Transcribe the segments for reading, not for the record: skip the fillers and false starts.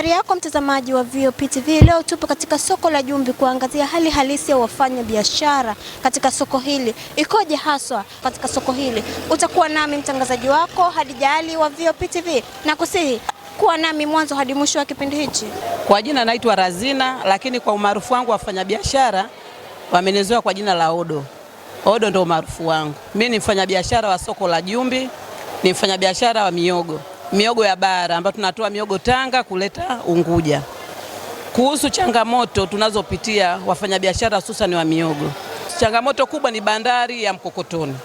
Habari yako mtazamaji wa VOP TV. Leo tupo katika soko la Jumbi kuangazia hali halisi ya wafanya biashara katika soko hili. Ikoje haswa katika soko hili? Utakuwa nami mtangazaji wako Hadija Ali wa VOP TV. Nakusihi kuwa nami mwanzo hadi mwisho wa kipindi hichi. Kwa jina naitwa Razina, lakini kwa umaarufu wangu wafanya biashara wamenizoea kwa jina la Odo. Odo ndio umaarufu wangu. Mimi ni mfanyabiashara wa soko la Jumbi, ni mfanyabiashara wa miogo ya bara ambayo tunatoa miogo Tanga kuleta Unguja. Kuhusu changamoto tunazopitia wafanyabiashara hususan wa miogo, changamoto kubwa ni bandari ya Mkokotoni.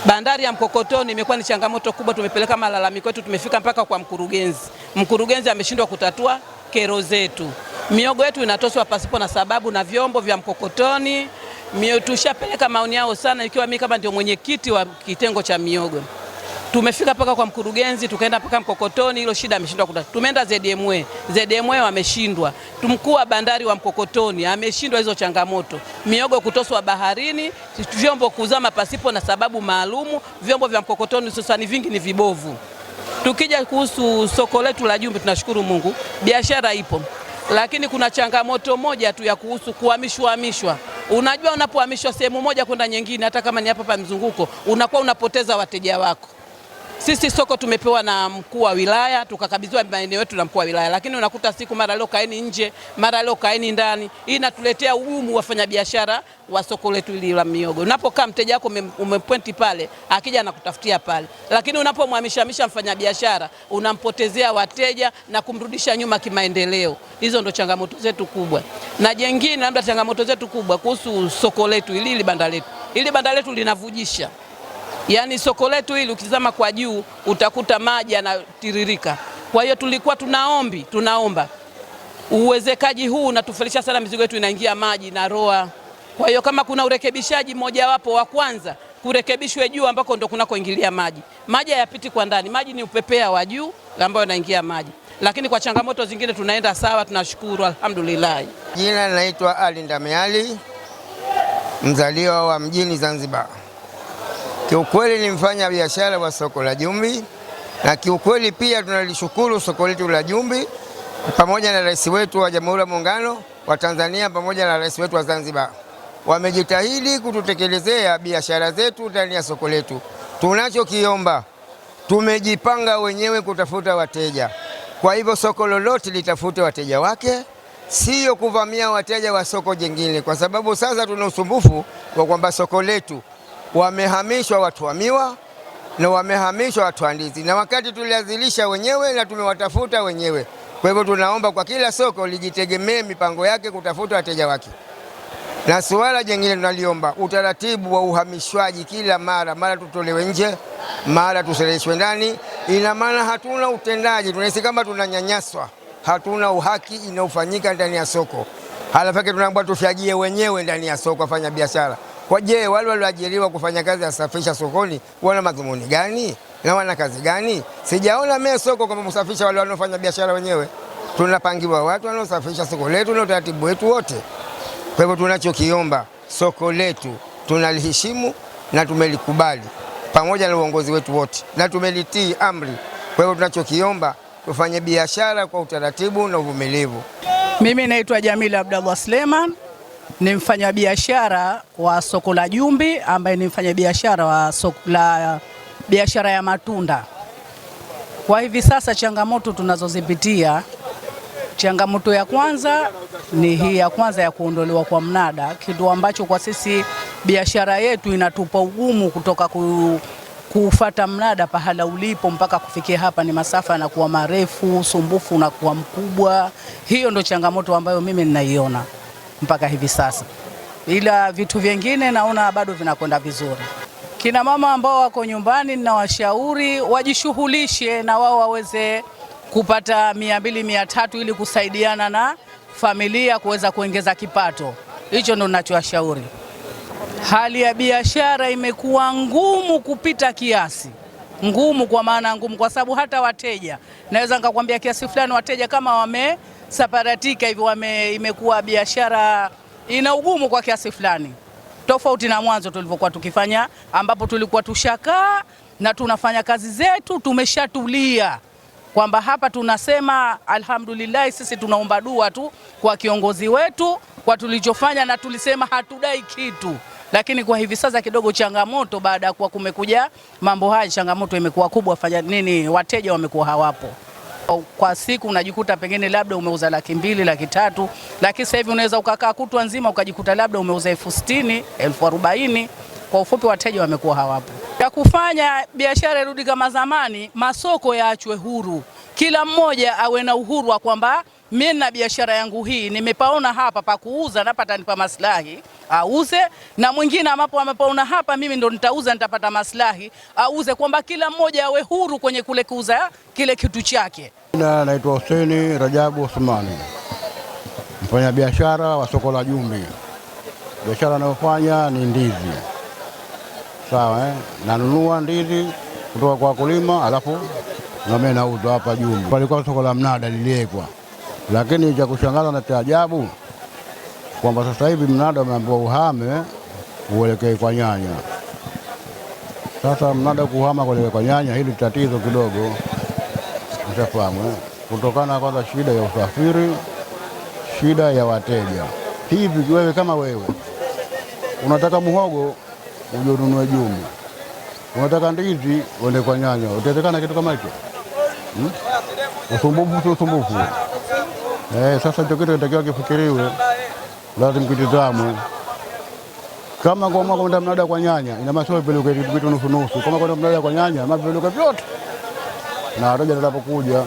Bandari ya Mkokotoni imekuwa ni changamoto kubwa. Tumepeleka malalamiko yetu, tumefika mpaka kwa mkurugenzi. Mkurugenzi ameshindwa kutatua kero zetu. Miogo yetu inatoswa pasipo na sababu na vyombo vya Mkokotoni. Tushapeleka maoni yao sana, ikiwa mimi kama ndio mwenyekiti wa kitengo cha miogo. Tumefika paka kwa mkurugenzi, tukaenda paka Mkokotoni, hilo shida ameshindwa kutatua. Tumeenda ZDMA wameshindwa. Mkuu wa bandari wa Mkokotoni ameshindwa hizo changamoto. Miogo kutoswa baharini, vyombo kuzama pasipo na sababu maalumu. Vyombo vya Mkokotoni hususani vingi ni vibovu. Tukija kuhusu soko letu la Jumbi, tunashukuru Mungu, biashara ipo. Lakini kuna changamoto moja tu ya kuhusu kuhamishwa. Unajua unapohamishwa sehemu moja kwenda nyingine, hata kama ni hapa mzunguko, unakuwa unapoteza wateja wako. Sisi soko tumepewa na mkuu wa wilaya, tukakabidhiwa maeneo yetu na mkuu wa wilaya, lakini unakuta siku mara leo kaeni nje, mara leo kaeni ndani. Hii inatuletea ugumu wafanyabiashara wa soko letu hili la miogo. Unapokaa mteja wako umepointi pale, akija anakutafutia pale. Lakini unapomhamisha mfanyabiashara, unampotezea wateja na kumrudisha nyuma kimaendeleo. Hizo ndo changamoto zetu kubwa. Na jengine labda changamoto zetu kubwa kuhusu soko letu hili banda letu. Hili banda letu linavujisha. Yaani soko letu hili ukitazama kwa juu utakuta maji yanatiririka. Kwa hiyo tulikuwa tunaomba uwezekaji huu unatufelisha sana, mizigo yetu inaingia maji na roa. Kwa hiyo kama kuna urekebishaji mmoja wapo wa kwanza, kurekebishwe juu ambako ndo kunakoingilia maji. Maji hayapiti kwa ndani, maji ni upepea wa juu ambao unaingia maji. Lakini kwa changamoto zingine tunaenda sawa, tunashukuru alhamdulillah. Jina naitwa Ali Ndameali, mzaliwa wa mjini Zanzibar. Kiukweli ni mfanya biashara wa soko la Jumbi, na kiukweli pia tunalishukuru soko letu la Jumbi pamoja na rais wetu wa Jamhuri ya Muungano wa Tanzania pamoja na rais wetu wa Zanzibar. Wamejitahidi kututekelezea biashara zetu ndani ya soko letu. Tunachokiomba, tumejipanga wenyewe kutafuta wateja. Kwa hivyo soko lolote litafute wateja wake, sio kuvamia wateja wa soko jingine, kwa sababu sasa tuna usumbufu kwa kwamba soko letu wamehamishwa watu wa miwa na wamehamishwa watu wa ndizi, na wakati tuliazilisha wenyewe na tumewatafuta wenyewe. Kwa hivyo tunaomba kwa kila soko lijitegemee mipango yake kutafuta wateja wake. Na suala jingine tunaliomba utaratibu wa uhamishwaji, kila mara tutolewe nje, mara tuseleshwe ndani. Ina maana hatuna utendaji, tunahisi kama tunanyanyaswa, hatuna uhaki inaofanyika ndani ya soko. Halafu tunaomba tufyagie wenyewe ndani ya soko afanya biashara. Kwa je, wale walioajiriwa kufanya kazi ya safisha sokoni wana madhumuni gani na wana kazi gani? Sijaona mimi soko kama kusafisha wale wanaofanya biashara wenyewe. Tunapangiwa watu wanaosafisha soko letu na utaratibu wetu wote. Kwa hivyo tunachokiomba, soko letu tunaliheshimu na tumelikubali pamoja na uongozi wetu wote na tumelitii amri. Kwa hivyo tunachokiomba, tufanye biashara kwa utaratibu na uvumilivu. Mimi naitwa Jamila Abdallah Suleiman, ni mfanyabiashara wa soko la Jumbi ambaye ni mfanyabiashara wa soko la biashara ya matunda. Kwa hivi sasa changamoto tunazozipitia, changamoto ya kwanza ni hii ya kwanza ya kuondolewa kwa mnada, kitu ambacho kwa sisi biashara yetu inatupa ugumu kutoka kufuata mnada pahala ulipo mpaka kufikia hapa, ni masafa yanakuwa marefu, usumbufu unakuwa mkubwa. Hiyo ndo changamoto ambayo mimi ninaiona mpaka hivi sasa, ila vitu vingine naona bado vinakwenda vizuri. Kina mama ambao wako nyumbani ninawashauri wajishughulishe na wao waweze kupata 200-300 ili kusaidiana na familia kuweza kuongeza kipato. Hicho ndo ninachowashauri. Hali ya biashara imekuwa ngumu kupita kiasi. Ngumu kwa maana ngumu kwa sababu hata wateja, naweza nikakwambia kiasi fulani wateja kama wamesaparatika hivi, imekuwa biashara ina ugumu kwa kiasi fulani. Tofauti na mwanzo tulivyokuwa tukifanya, ambapo tulikuwa tushakaa na tunafanya kazi zetu tumeshatulia. kwamba hapa tunasema alhamdulillah, sisi tunaomba dua tu kwa kiongozi wetu kwa tulichofanya, na tulisema hatudai kitu. Lakini kwa hivi sasa kidogo changamoto, baada ya kuwa kumekuja mambo haya, changamoto imekuwa kubwa. Fanya nini? Wateja wamekuwa hawapo. Kwa siku unajikuta pengine labda umeuza 200,000, 300,000, lakini sasa hivi unaweza ukakaa kutwa nzima ukajikuta labda umeuza 60,000, 40,000. Kwa ufupi, wateja wamekuwa hawapo. Ya kufanya biashara irudi kama zamani, masoko yaachwe huru, kila mmoja awe na uhuru wa kwamba mimi na biashara yangu hii nimepaona hapa pa kuuza na patanipa maslahi auze, na mwingine amepaona hapa mimi ndo nitauza nitapata maslahi auze, kwamba kila mmoja awe huru kwenye kule kuuza kile kitu chake. Naitwa Hussein Rajabu Osmani, mfanya biashara wa soko la Jumbi. Biashara ninayofanya ni ndizi. Sawa, nanunua ndizi kutoka kwa wakulima, alafu na mimi nauza hapa Jumbi. Palikuwa soko la mnada liliekwa, lakini cha kushangaza na cha ajabu kwamba sasa hivi mnada umeambiwa uhame uelekee kwa nyanya. Sasa mnada kuhama kuelekea kwa nyanya, hili tatizo kidogo, mtafahamu, kutokana kwanza shida ya usafiri, shida ya wateja. Hivi wewe kama wewe unataka muhogo uje ununue Jumbi, unataka ndizi uende kwa nyanya, utawezekana kitu kama hicho? Usumbufu. Sasa hicho kitu kinatakiwa kifikiriwe, lazima kitizamwe. Kama kwa mwaka kwenda mnada kwa nyanya, ina maana peleke vitu nusu. Kama kwenda mnada kwa nyanya, mapeleke vyote na wateja watapokuja,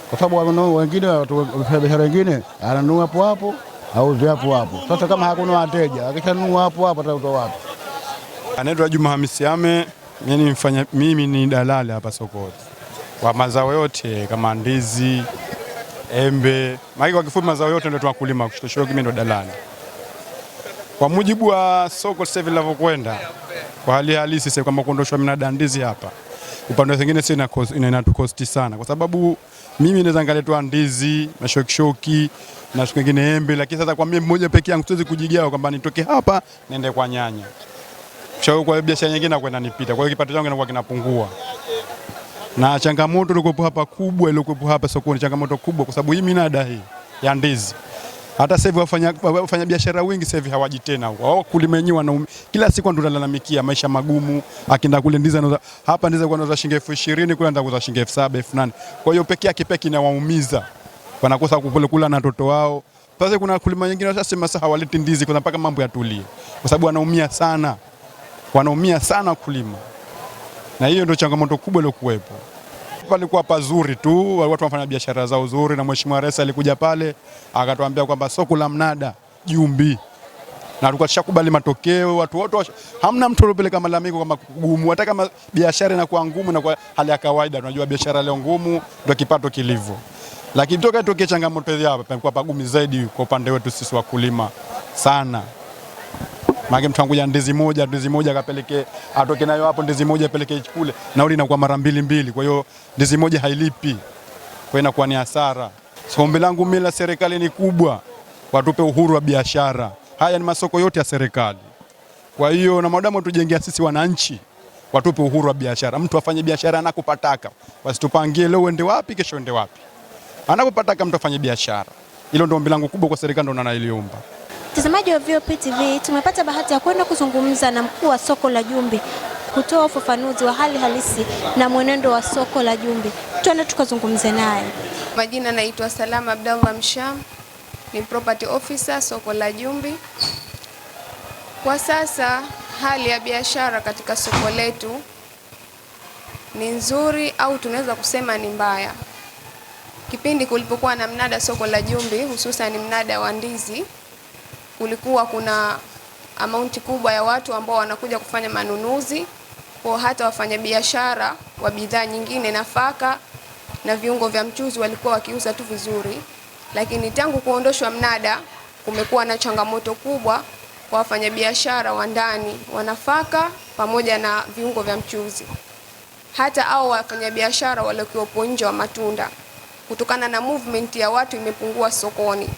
kwa sababu wengine watu biashara wengine ananunua hapo hapo auze hapo hapo. Sasa kama hakuna wateja, akishanunua hapo hapo atauza wapi? Anaitwa Juma Hamisi Ame, mimi ni dalali hapa sokoni kwa mazao yote kama ndizi, embe, maana kwa kifupi mazao yote ndio tunakulima kushoto, mimi ndo dalali. Kwa mujibu wa soko sasa hivi linavyokwenda, kwa hali halisi sasa, kama kuondoshwa mnada ndizi hapa, upande mwingine sasa inatukosti sana, kwa sababu mimi naweza ngaletwa ndizi na shoki na siku nyingine embe, lakini sasa kwa mimi mmoja peke yangu siwezi kujigawa kwamba nitoke hapa niende kwa nyanya. Kwa biashara nyingine nakwenda nipita, kwa hiyo kipato changu kinakuwa kinapungua. Na changamoto ilikuwa hapa kubwa, ilikuwa hapa sokoni changamoto kubwa, kwa sababu hii minada hii ya ndizi, hata sasa hivi wafanya biashara wengi sasa hivi hawaji tena huko. Wao kulima wenyewe na kila siku ndo nalalamikia maisha magumu, akienda kule ndizi anauza hapa ndizi kwa anauza shilingi 20,000, kule anataka kuuza shilingi 7,000, 8,000. Kwa hiyo peke yake inawaumiza, wanakosa kula na watoto wao. Sasa kuna kulima wengine sasa hawaleti ndizi kwa mpaka mambo yatulie, kwa sababu wanaumia sana kulima. Na hiyo ndio changamoto kubwa iliyokuwepo. Palikuwa pazuri tu, watu wanafanya biashara zao nzuri, na Mheshimiwa Rais alikuja pale akatuambia kwamba soko la mnada Jumbi, na tulikuwa tushakubali matokeo. Watu wote hamna mtu aliyopeleka malalamiko kama gumu, hata kama biashara inakuwa ngumu na kwa hali ya kawaida. Tunajua biashara leo ngumu ndio kipato kilivyo, lakini tokea changamoto hizi hapa pamekuwa pagumu zaidi kwa upande wetu sisi wakulima sana. Maana mtu anguja ndizi moja akapeleke, atoke nayo hapo ndizi moja apeleke kule, nauli inakuwa mara mbili. Kwa hiyo ndizi moja hailipi, kwa inakuwa ni hasara. So ombi langu mimi la serikali ni kubwa, watupe uhuru wa biashara. Haya ni masoko yote ya serikali. Kwa hiyo na madamu tujengea sisi wananchi, watupe uhuru wa biashara. Mtu afanye biashara anakopataka, wasitupangie leo uende wapi kesho uende wapi. Anapopataka mtu afanye biashara. Hilo ndio ombi langu kubwa kwa serikali, ndio naliomba. Mtazamaji wa VOP TV, tumepata bahati ya kwenda kuzungumza na mkuu wa soko la Jumbi kutoa ufafanuzi wa hali halisi na mwenendo wa soko la Jumbi. Tuende tukazungumze naye. Majina naitwa Salama Abdallah Msham, ni property officer soko la Jumbi. Kwa sasa hali ya biashara katika soko letu ni nzuri au tunaweza kusema ni mbaya. Kipindi kulipokuwa na mnada soko la Jumbi, hususan mnada wa ndizi, kulikuwa kuna amount kubwa ya watu ambao wanakuja kufanya manunuzi, kwa hata wafanyabiashara wa bidhaa nyingine, nafaka na viungo vya mchuzi walikuwa wakiuza tu vizuri. Lakini tangu kuondoshwa mnada kumekuwa na changamoto kubwa kwa wafanyabiashara wa ndani wa nafaka pamoja na viungo vya mchuzi, hata au wafanyabiashara waliokuwa nje wa matunda, kutokana na movement ya watu imepungua sokoni.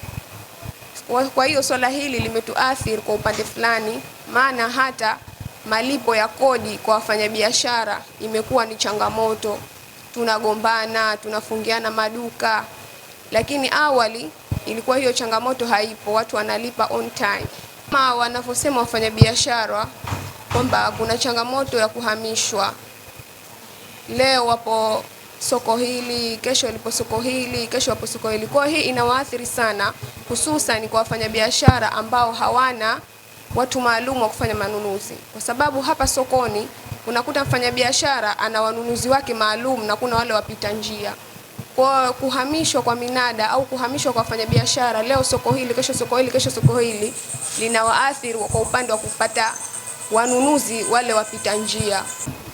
Kwa hiyo swala hili limetuathiri kwa upande fulani, maana hata malipo ya kodi kwa wafanyabiashara imekuwa ni changamoto. tunagombana, tunafungiana maduka. Lakini awali ilikuwa hiyo changamoto haipo, watu wanalipa on time. Kama wanavyosema wafanyabiashara kwamba kuna changamoto ya kuhamishwa. Leo wapo soko hili, kesho lipo soko hili, kesho wapo soko hili. Kwa hii inawaathiri sana, hususan kwa wafanyabiashara ambao hawana watu maalum wa kufanya manunuzi. Kwa sababu hapa sokoni unakuta mfanyabiashara ana wanunuzi wake maalum na kuna wale wapita njia. Kwa kuhamishwa kwa minada au kuhamishwa kwa wafanyabiashara, leo soko hili, kesho soko hili, kesho soko hili, linawaathiri kwa upande wa kupata wanunuzi wale wapita njia.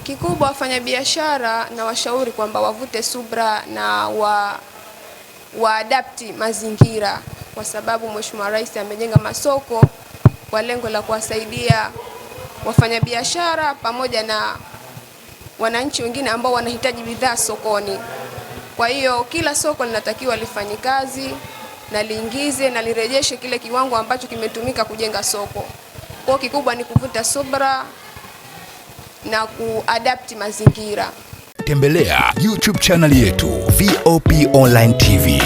Kikubwa wafanyabiashara na washauri kwamba wavute subra na waadapti mazingira, kwa sababu Mheshimiwa Rais amejenga masoko kwa lengo la kuwasaidia wafanyabiashara pamoja na wananchi wengine ambao wanahitaji bidhaa sokoni. Kwa hiyo kila soko linatakiwa lifanye kazi na liingize na lirejeshe kile kiwango ambacho kimetumika kujenga soko. Kwa kikubwa ni kuvuta subra na kuadapti mazingira. Tembelea YouTube channel yetu VOP Online TV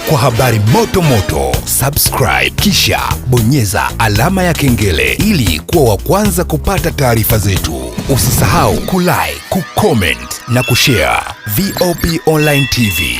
kwa habari moto moto. Subscribe kisha bonyeza alama ya kengele ili kuwa wa kwanza kupata taarifa zetu. Usisahau kulike, kucomment na kushare. VOP Online TV.